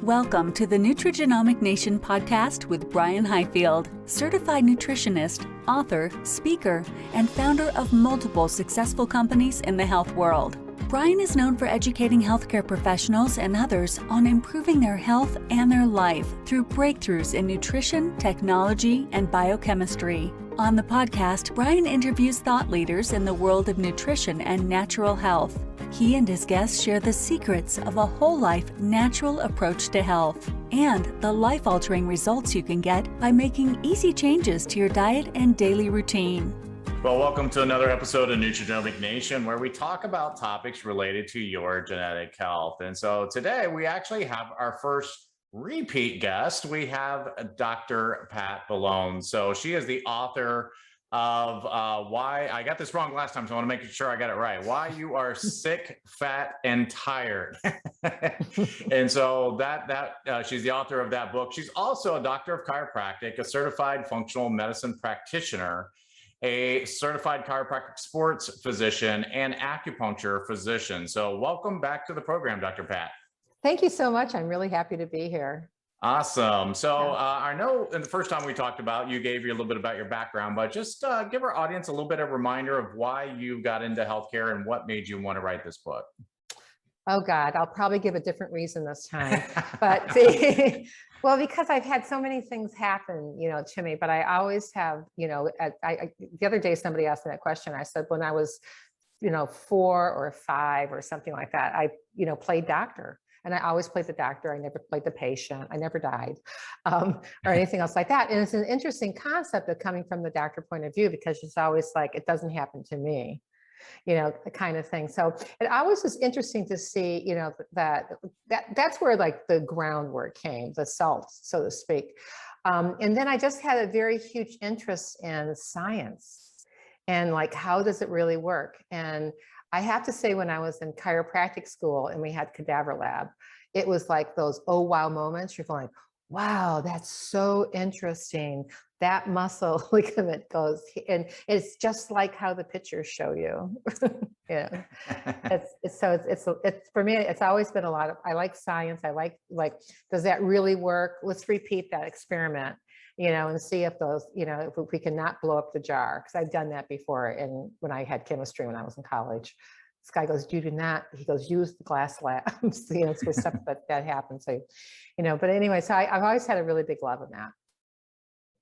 Welcome to the Nutrigenomic Nation podcast with Brian Highfield, certified nutritionist, author, speaker, and founder of multiple successful companies in the health world. Brian is known for educating healthcare professionals and others on improving their health and their life through breakthroughs in nutrition, technology, and biochemistry. On the podcast, Brian interviews thought leaders in the world of nutrition and natural health. He and his guests share the secrets of a whole life natural approach to health and the life-altering results you can get by making easy changes to your diet and daily routine. Well, welcome to another episode of Nutrigenomic Nation, where we talk about topics related to your genetic health. And so today we actually have our first repeat guest. We have Dr. Pat Boulogne. So she is the author of why I got this wrong last time, so I want to make sure I got it right. Why you are sick, fat, and tired. And so she's the author of that book. She's also a doctor of chiropractic, a certified functional medicine practitioner, a certified chiropractic sports physician, and acupuncture physician. So welcome back to the program, Dr. Pat. Thank you so much. I'm really happy to be here. Awesome. So I know in the first time we talked about, you gave you a little bit about your background, but just give our audience a little bit of a reminder of why you got into healthcare and what made you want to write this book. Oh God, I'll probably give a different reason this time, but well, because I've had so many things happen, to me, but I always have, the other day somebody asked me that question. I said, when I was, 4 or 5 or something like that, I, played doctor. And I always played the doctor. I never played the patient. I never died or anything else like that. And it's an interesting concept of coming from the doctor point of view, because it's always like, it doesn't happen to me, the kind of thing. So it always was interesting to see, that's where like the groundwork came, the salt, so to speak. And then I just had a very huge interest in science and like, how does it really work? And I have to say, when I was in chiropractic school and we had cadaver lab, it was like those, oh, wow moments. You're going, wow, that's so interesting. That muscle ligament goes, and it's just like how the pictures show you. Yeah. It's for me, it's always been a lot of, I like science. I like, does that really work? Let's repeat that experiment, and see if those, if we can not blow up the jar. Cause I've done that before. And when I had chemistry, when I was in college, this guy goes, you do not, he goes, use the glass labs, for stuff that happens. So, but anyway, so I've always had a really big love of that.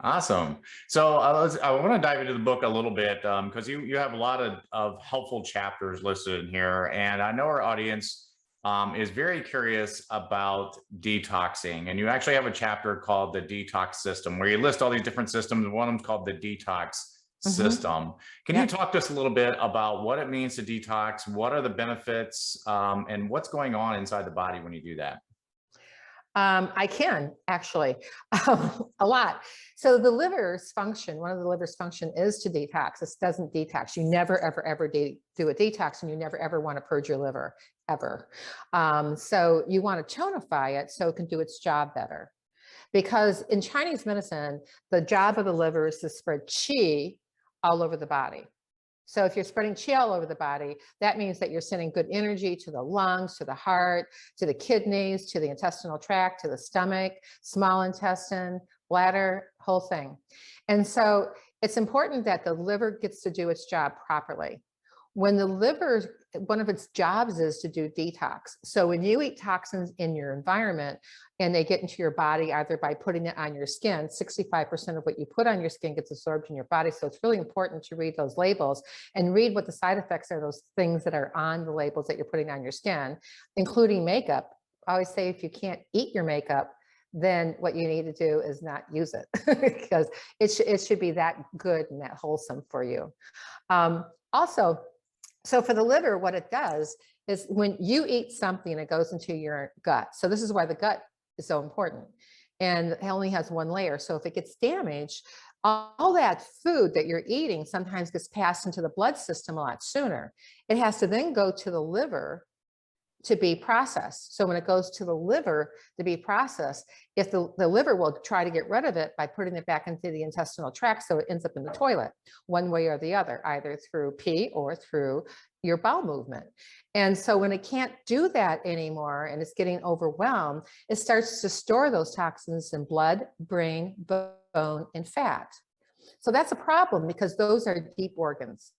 Awesome. So I want to dive into the book a little bit because you have a lot of helpful chapters listed in here. And I know our audience is very curious about detoxing. And you actually have a chapter called the Detox System, where you list all these different systems. One of them is called the Detox System. Can you talk to us a little bit about what it means to detox? What are the benefits and what's going on inside the body when you do that? I can actually a lot. So the liver's function, one of the liver's function is to detox. This doesn't detox. You never, ever, ever do a detox, and you never, ever want to purge your liver ever. So you want to tonify it so it can do its job better. Because in Chinese medicine, the job of the liver is to spread qi all over the body. So if you're spreading qi all over the body, that means that you're sending good energy to the lungs, to the heart, to the kidneys, to the intestinal tract, to the stomach, small intestine, bladder, whole thing. And so it's important that the liver gets to do its job properly. When the liver, one of its jobs is to do detox. So when you eat toxins in your environment and they get into your body, either by putting it on your skin, 65% of what you put on your skin gets absorbed in your body. So it's really important to read those labels and read what the side effects are, those things that are on the labels that you're putting on your skin, including makeup. I always say, if you can't eat your makeup, then what you need to do is not use it because it should be that good and that wholesome for you. Also, so for the liver, what it does is when you eat something, it goes into your gut. So this is why the gut is so important. And it only has one layer. So if it gets damaged, all that food that you're eating sometimes gets passed into the blood system a lot sooner. It has to then go to the liver to be processed. So when it goes to the liver to be processed, if the liver will try to get rid of it by putting it back into the intestinal tract, so it ends up in the toilet, one way or the other, either through pee or through your bowel movement. And so when it can't do that anymore and it's getting overwhelmed, it starts to store those toxins in blood, brain, bone, and fat. So that's a problem because those are deep organs.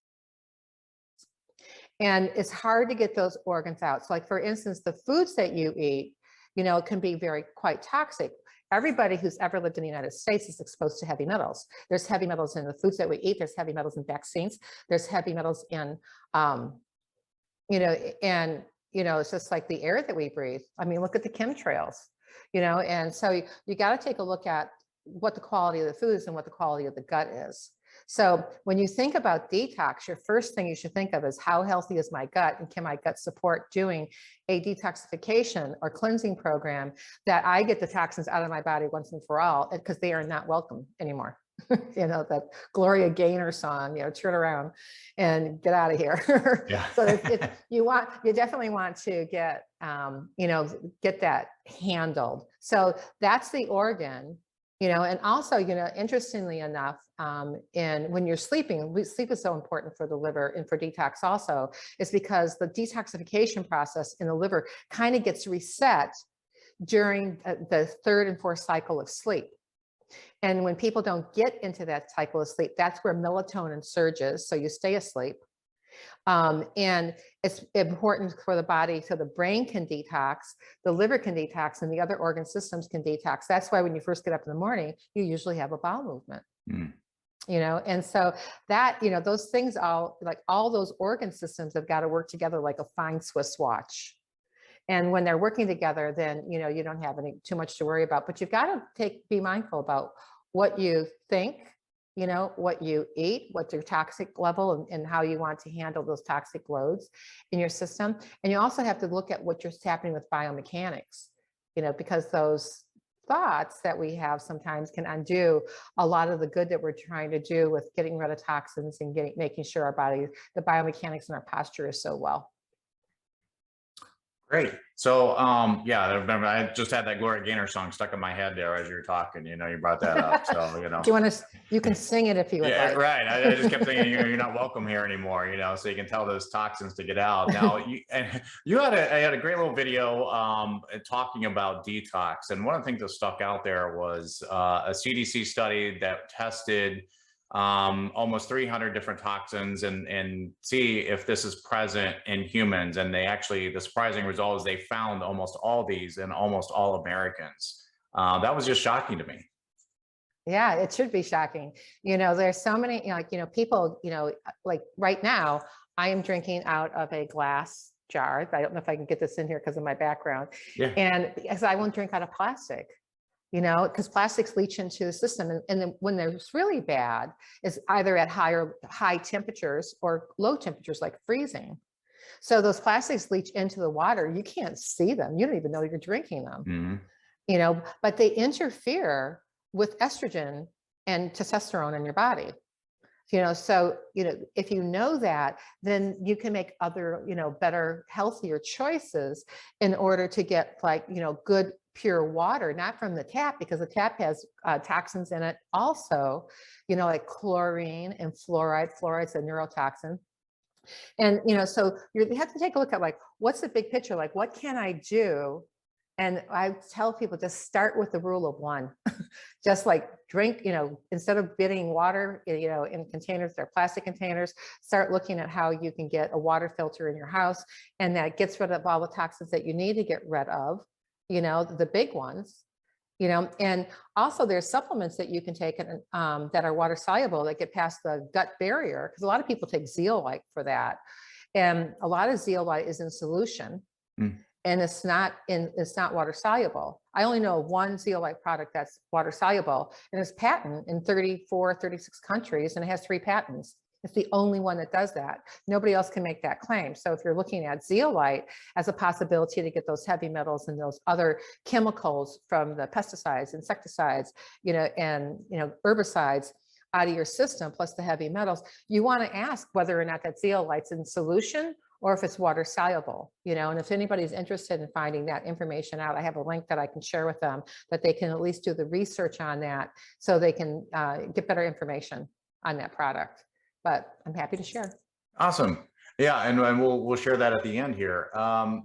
And it's hard to get those organs out. So like, for instance, the foods that you eat, you know, can be quite toxic. Everybody who's ever lived in the United States is exposed to heavy metals. There's heavy metals in the foods that we eat. There's heavy metals in vaccines. There's heavy metals in, you know, and, you know, it's just like the air that we breathe. I mean, look at the chemtrails, you know, and so you got to take a look at what the quality of the food is and what the quality of the gut is. So when you think about detox, your first thing you should think of is how healthy is my gut, and can my gut support doing a detoxification or cleansing program that I get the toxins out of my body once and for all, because they are not welcome anymore. You know, that Gloria Gaynor song, you know, turn around and get out of here. Yeah. So you definitely want to get, you know, get that handled. So that's the organ. You know, and also, you know, interestingly enough, when you're sleeping, sleep is so important for the liver and for detox also, is because the detoxification process in the liver kind of gets reset during the third and fourth cycle of sleep. And when people don't get into that cycle of sleep, that's where melatonin surges. So you stay asleep. And it's important for the body so the brain can detox, the liver can detox, and the other organ systems can detox. That's why when you first get up in the morning, you usually have a bowel movement. You know, and so that, you know, those things all those organ systems have got to work together like a fine Swiss watch. And when they're working together, then, you know, you don't have too much to worry about, but you've got to be mindful about what you think, you know, what you eat, what's your toxic level, and how you want to handle those toxic loads in your system. And you also have to look at what's happening with biomechanics, you know, because those thoughts that we have sometimes can undo a lot of the good that we're trying to do with getting rid of toxins and making sure our body, the biomechanics and our posture is so well. Great. So, yeah, I remember I just had that Gloria Gaynor song stuck in my head there as you were talking. You know, you brought that up. So, you know, Do you want to? You can sing it if you would like. Right. I just kept thinking, you're not welcome here anymore. You know, so you can tell those toxins to get out. Now, you had a great little video talking about detox, and one of the things that stuck out there was a CDC study that tested almost 300 different toxins and see if this is present in humans. And the surprising result is they found almost all these in almost all Americans. That was just shocking to me. Yeah, it should be shocking. You know, there's so many, you know, people, you know, like right now, I am drinking out of a glass jar. I don't know if I can get this in here because of my background. Yeah. And because I won't drink out of plastic. You know, because plastics leach into the system. And then when they're really bad is either at high temperatures or low temperatures, like freezing. So those plastics leach into the water. You can't see them. You don't even know you're drinking them, you know, but they interfere with estrogen and testosterone in your body. You know, so, you know, if you know that, then you can make other, you know, better, healthier choices in order to get like, you know, good, pure water, not from the tap, because the tap has toxins in it also, you know, like chlorine and fluoride. Fluoride's a neurotoxin. And, you know, so you have to take a look at like, what's the big picture? Like, what can I do? And I tell people, just start with the rule of one. Just like drink, you know, instead of getting water, you know, in containers, they're plastic containers, start looking at how you can get a water filter in your house. And that gets rid of all the toxins that you need to get rid of, you know, the big ones, you know. And also there's supplements that you can take that are water soluble that get past the gut barrier. Because a lot of people take zeolite for that. And a lot of zeolite is in solution. And it's not water soluble. I only know of one zeolite product that's water soluble, and it's patented in 34, 36 countries, and it has 3 patents. It's the only one that does that. Nobody else can make that claim. So if you're looking at zeolite as a possibility to get those heavy metals and those other chemicals from the pesticides, insecticides, you know, and, you know, herbicides out of your system, plus the heavy metals, you want to ask whether or not that zeolite's in solution or if it's water soluble, you know. And if anybody's interested in finding that information out, I have a link that I can share with them that they can at least do the research on that so they can get better information on that product. But I'm happy to share. Awesome. Yeah, and we'll share that at the end here.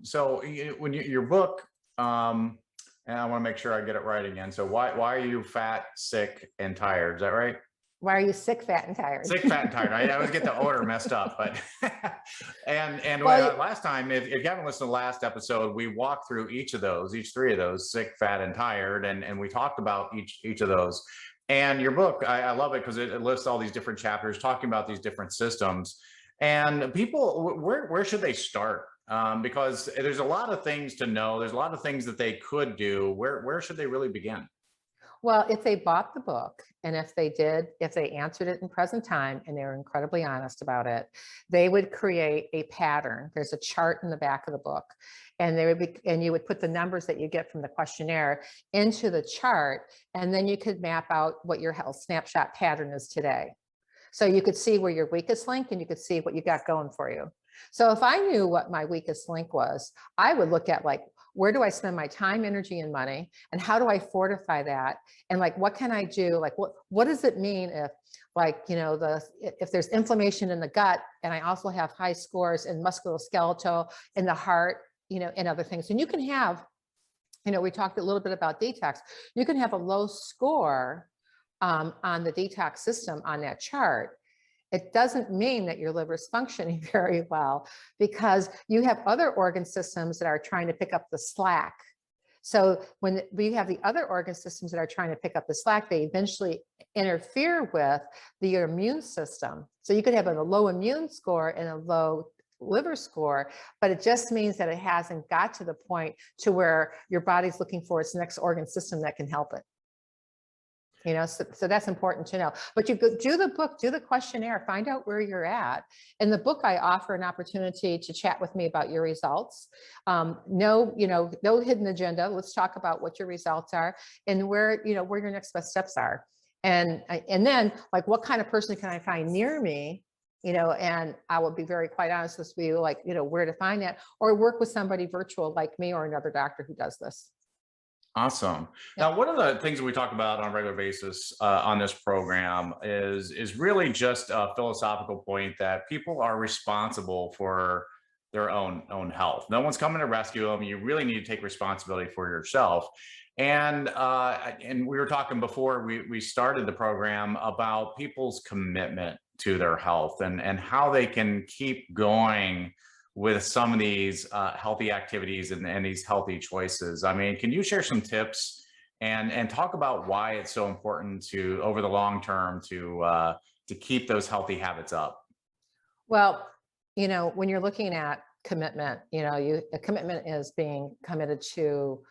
So when your book, and I want to make sure I get it right again. So why are you fat, sick, and tired? Is that right? Why are you sick, fat, and tired? Sick, fat, and tired. I always get the order messed up, but and Well, last time, if you haven't listened to the last episode, we walked through each three of those, sick, fat, and tired, and we talked about each of those. And your book, I love it because it lists all these different chapters talking about these different systems. And people, where should they start? Because there's a lot of things to know. There's a lot of things that they could do. Where should they really begin? well, if they bought the book and if they answered it in present time and they were incredibly honest about it, they would create a pattern. There's a chart in the back of the book, and you would put the numbers that you get from the questionnaire into the chart, and then you could map out what your health snapshot pattern is today. So you could see where your weakest link and you could see what you got going for you. So if I knew what my weakest link was, I would look at like, where do I spend my time, energy, and money? And how do I fortify that? And like, what can I do? Like, what does it mean if like, if there's inflammation in the gut and I also have high scores in musculoskeletal, in the heart, and other things. And you can have, we talked a little bit about detox. You can have a low score on the detox system on that chart. It doesn't mean that your liver is functioning very well, because you have other organ systems that are trying to pick up the slack. So when we have the other organ systems that are trying to pick up the slack, they eventually interfere with the immune system. So you could have a low immune score and a low liver score, but it just means that it hasn't got to the point to where your body's looking for its next organ system that can help it. So that's important to know. But you go do the book, do the questionnaire, find out where you're at. In the book, I offer an opportunity to chat with me about your results. No hidden agenda. Let's talk about what your results are and where your next best steps are. And then like, what kind of person can I find near me? And I will be very quite honest with you, like, where to find that, or work with somebody virtual like me or another doctor who does this. Awesome. Yeah. Now, one of the things that we talk about on a regular basis on this program is really just a philosophical point that people are responsible for their own health. No one's coming to rescue them. You really need to take responsibility for yourself. And we were talking before we started the program about people's commitment to their health and how they can keep going with some of these healthy activities and these healthy choices. I mean, can you share some tips and talk about why it's so important to, over the long term, to keep those healthy habits up? Well, when you're looking at commitment, a commitment is being committed to,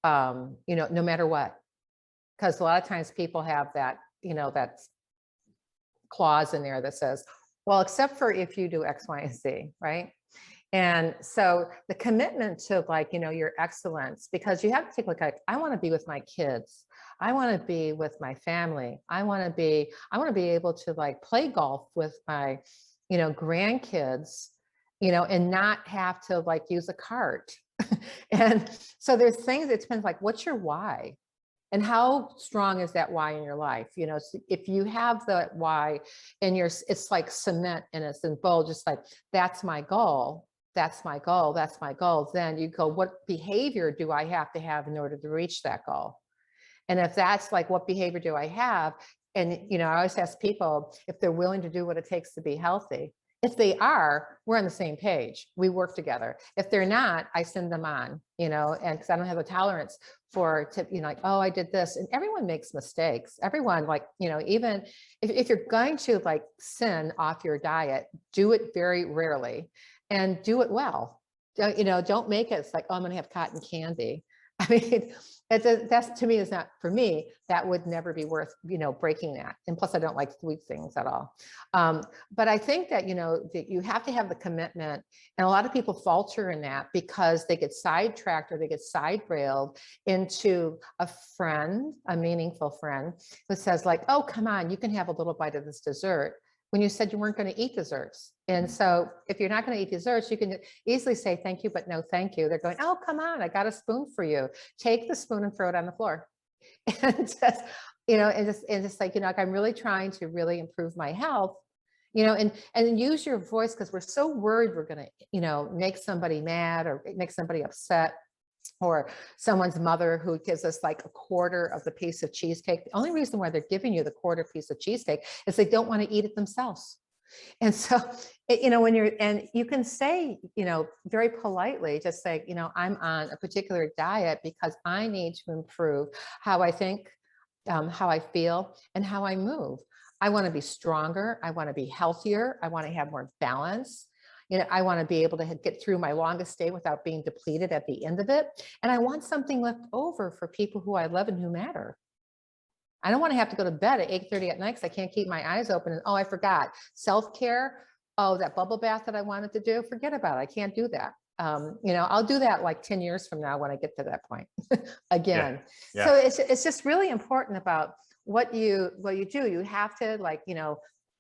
no matter what. Because a lot of times people have that, that clause in there that says, well, except for if you do X, Y, and Z, right? And so the commitment to your excellence, because you have to think like, I want to be with my kids. I want to be with my family. I want to be able to play golf with my, grandkids, and not have to use a cart. And so there's things, it depends what's your why? And how strong is that why in your life? So if you have the why and it's like cement and it's in bold, just that's my goal. That's my goal. That's my goal. Then you go, what behavior do I have to have in order to reach that goal? And if that's what behavior do I have? And, I always ask people if they're willing to do what it takes to be healthy. If they are, we're on the same page. We work together. If they're not, I send them on, and because I don't have a tolerance for, oh, I did this. And everyone makes mistakes. Everyone, even if you're going to sin off your diet, do it very rarely and do it well. Don't make it, it's oh, I'm going to have cotton candy. I mean, that's to me is not for me. That would never be worth, breaking that. And plus I don't like sweet things at all. But I think that, that you have to have the commitment, and a lot of people falter in that because they get sidetracked or they get side railed into a friend, a meaningful friend who says oh, come on, you can have a little bite of this dessert, when you said you weren't going to eat desserts. And so if you're not going to eat desserts, you can easily say, thank you, but no, thank you. They're going, oh, come on, I got a spoon for you. Take the spoon and throw it on the floor. And just, I'm really trying to really improve my health. and use your voice, because we're so worried we're going to, make somebody mad or make somebody upset, or someone's mother who gives us like a quarter of the piece of cheesecake. The only reason why they're giving you the quarter piece of cheesecake is they don't want to eat it themselves. And so, when and you can say, very politely, just say, I'm on a particular diet because I need to improve how I think, how I feel, and how I move. I want to be stronger. I want to be healthier. I want to have more balance. I want to be able to get through my longest day without being depleted at the end of it. And I want something left over for people who I love and who matter. I don't want to have to go to bed at 8:30 at night because I can't keep my eyes open. And, oh, I forgot. Self-care. Oh, that bubble bath that I wanted to do, forget about it. I can't do that. I'll do that like 10 years from now when I get to that point again. Yeah. So it's just really important about what you do. You have to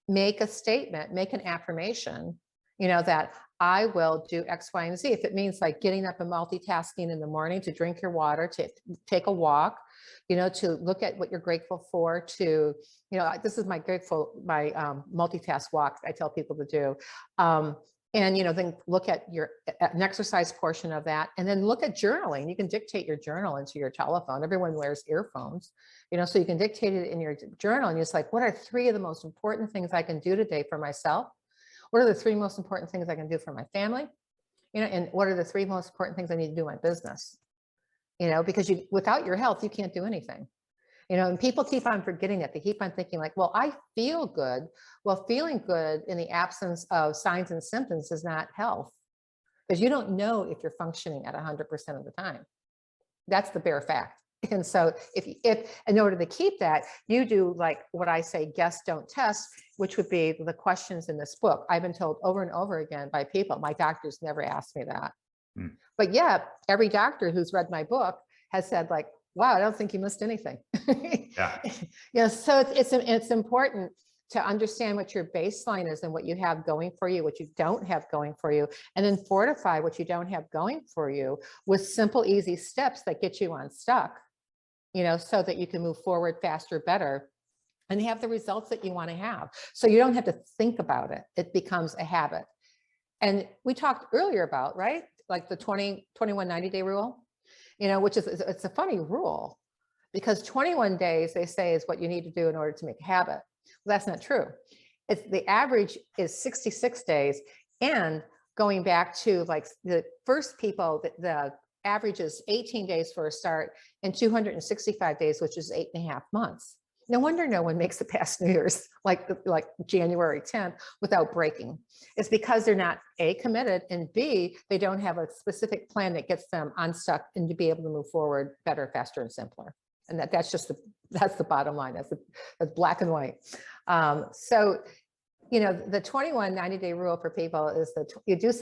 make a statement, make an affirmation, that I will do X, Y, and Z. If it means like getting up and multitasking in the morning, to drink your water, to take a walk, to look at what you're grateful for, to, this is my multitask walk I tell people to do. And, then look at an exercise portion of that, and then look at journaling. You can dictate your journal into your telephone. Everyone wears earphones, so you can dictate it in your journal, and it's like, what are 3 of the most important things I can do today for myself? What are the 3 most important things I can do for my family? And what are the 3 most important things I need to do in my business? Because without your health, you can't do anything. And people keep on forgetting that. They keep on thinking like, well, I feel good. Well, feeling good in the absence of signs and symptoms is not health, because you don't know if you're functioning at 100% of the time. That's the bare fact. And so if in order to keep that, you do like what I say, guess, don't test, which would be the questions in this book. I've been told over and over again by people, my doctors never asked me that. But yeah, every doctor who's read my book has said like, wow, I don't think you missed anything. So it's important to understand what your baseline is and what you have going for you, what you don't have going for you, and then fortify what you don't have going for you with simple, easy steps that get you unstuck, so that you can move forward faster, better, and have the results that you want to have. So you don't have to think about it. It becomes a habit. And we talked earlier about, right? Like the 21, 90-day rule, which it's a funny rule, because 21 days, they say, is what you need to do in order to make a habit. Well, that's not true. The average is 66 days. And going back to like the first people, the average is 18 days for a start and 265 days, which is 8.5 months. No wonder no one makes it past New Year's, like January 10th, without breaking. It's because they're not A, committed, and B, they don't have a specific plan that gets them unstuck and to be able to move forward better, faster, and simpler. And that's the bottom line. That's black and white. So, the 21 90-day rule for people is that you do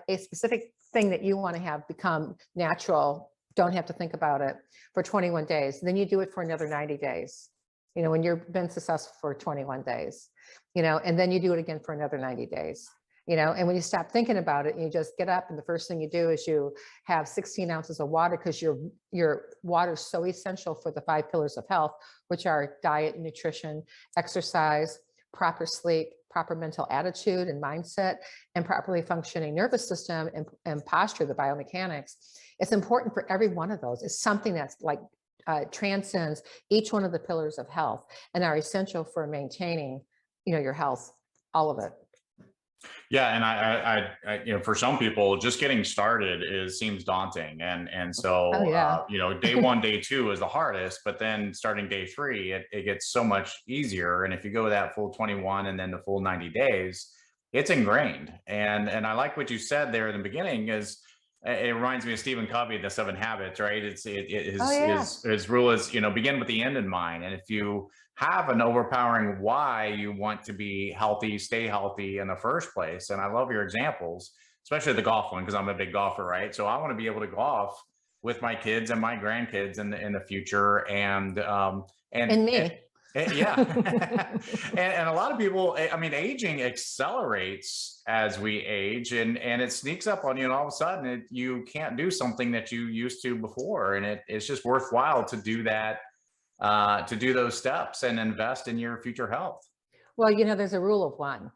a specific thing that you want to have become natural, don't have to think about it, for 21 days. Then you do it for another 90 days. When you've been successful for 21 days, and then you do it again for another 90 days, and when you stop thinking about it, and you just get up, and the first thing you do is you have 16 ounces of water, because your water is so essential for the 5 pillars of health, which are diet, nutrition, exercise, proper sleep, proper mental attitude and mindset, and properly functioning nervous system and posture, the biomechanics. It's important for every one of those. It's something that's like transcends each one of the pillars of health and are essential for maintaining, your health, all of it. Yeah, and I for some people, just getting started seems daunting, and so day 1, day 2 is the hardest, but then starting day 3, it gets so much easier. And if you go that full 21 and then the full 90 days, it's ingrained. And I like what you said there in the beginning is. It reminds me of Stephen Covey, the 7 Habits, right? His rule is, begin with the end in mind. And if you have an overpowering why you want to be healthy, stay healthy in the first place. And I love your examples, especially the golf one, because I'm a big golfer, right? So I want to be able to golf with my kids and my grandkids in the future, and me. Yeah. and a lot of people, aging accelerates as we age, and it sneaks up on you, and all of a sudden you can't do something that you used to before. And it's just worthwhile to do that, to do those steps and invest in your future health. Well, there's a rule of 1.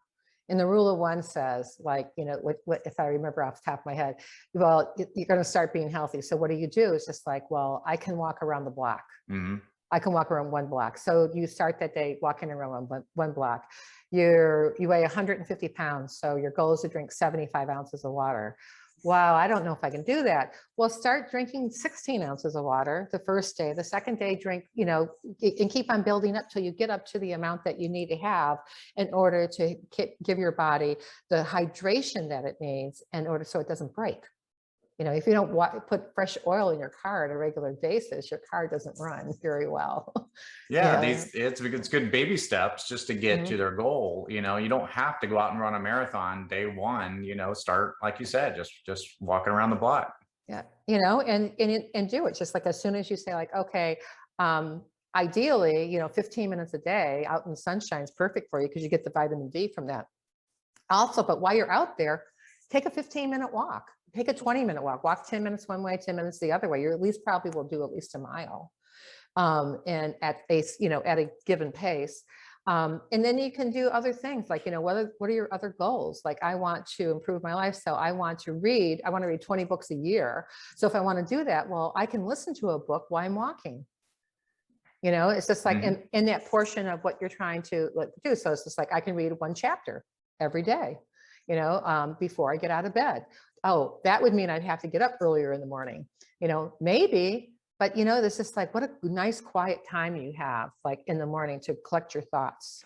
And the rule of one says, like, what if I remember off the top of my head, well, you're going to start being healthy. So what do? It's just like, well, I can walk around the block. Mm-hmm. I can walk around 1 block. So you start that day walking around one block. You weigh 150 pounds. So your goal is to drink 75 ounces of water. Wow, I don't know if I can do that. Well, start drinking 16 ounces of water the first day. The second day, drink, and keep on building up till you get up to the amount that you need to have in order to give your body the hydration that it needs in order so it doesn't break. If you don't put fresh oil in your car on a regular basis, your car doesn't run very well. Yeah, it's good baby steps just to get to their goal. You don't have to go out and run a marathon day one. Start, like you said, just walking around the block. Yeah, and do it just like as soon as you say, like, okay, ideally, 15 minutes a day out in the sunshine is perfect for you because you get the vitamin D from that. Also, but while you're out there, take a 15-minute walk. Take a 20-minute walk 10 minutes one way, 10 minutes the other way. You at least probably will do at least a mile. And at a given pace. And then you can do other things like, what are your other goals? Like, I want to improve my lifestyle. I want to read 20 books a year. So if I want to do that, well, I can listen to a book while I'm walking. It's just like in that portion of what you're trying to do. So it's just like, I can read 1 chapter every day, before I get out of bed. Oh, that would mean I'd have to get up earlier in the morning, maybe, but this is like, what a nice quiet time you have, like in the morning to collect your thoughts,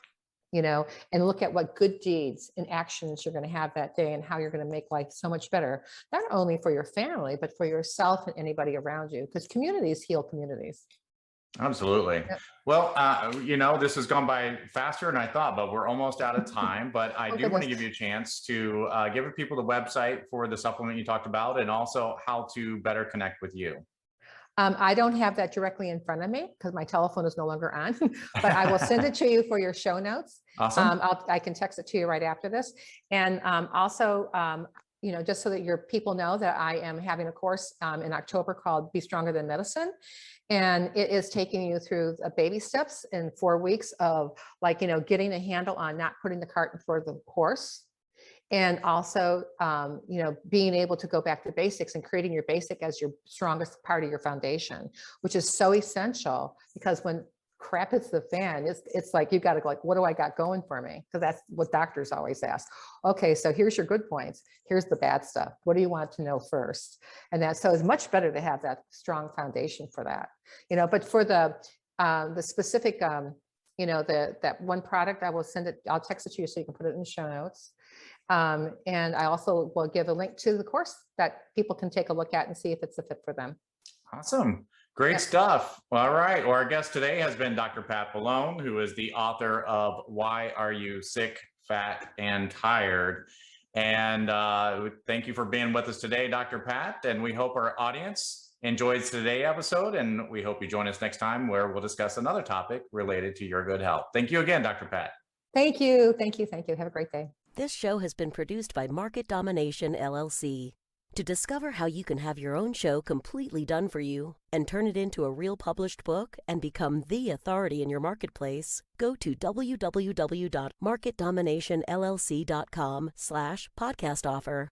and look at what good deeds and actions you're going to have that day and how you're going to make life so much better, not only for your family, but for yourself and anybody around you, because communities heal communities. Absolutely. Yep. Well, this has gone by faster than I thought, but we're almost out of time. But I do want to give you a chance to give people the website for the supplement you talked about and also how to better connect with you. I don't have that directly in front of me because my telephone is no longer on, but I will send it to you for your show notes. Awesome. I can text it to you right after this. And also, just so that your people know that I am having a course in October called Be Stronger Than Medicine. And it is taking you through baby steps in 4 weeks of getting a handle on not putting the cart before the horse. And also, being able to go back to basics and creating your basic as your strongest part of your foundation, which is so essential because when crap hits the fan, it's like, you got to go like, what do I got going for me? Because that's what doctors always ask. Okay, so here's your good points. Here's the bad stuff. What do you want to know first? And so it's much better to have that strong foundation for that, but for the specific, that one product, I will send it, I'll text it to you so you can put it in the show notes. And I also will give a link to the course that people can take a look at and see if it's a fit for them. Awesome. Great stuff. All right. Well, our guest today has been Dr. Pat Boulogne, who is the author of Why Are You Sick, Fat, and Tired? And thank you for being with us today, Dr. Pat. And we hope our audience enjoys today's episode. And we hope you join us next time where we'll discuss another topic related to your good health. Thank you again, Dr. Pat. Thank you. Thank you. Thank you. Have a great day. This show has been produced by Market Domination, LLC. To discover how you can have your own show completely done for you and turn it into a real published book and become the authority in your marketplace, go to www.marketdominationllc.com/podcast offer.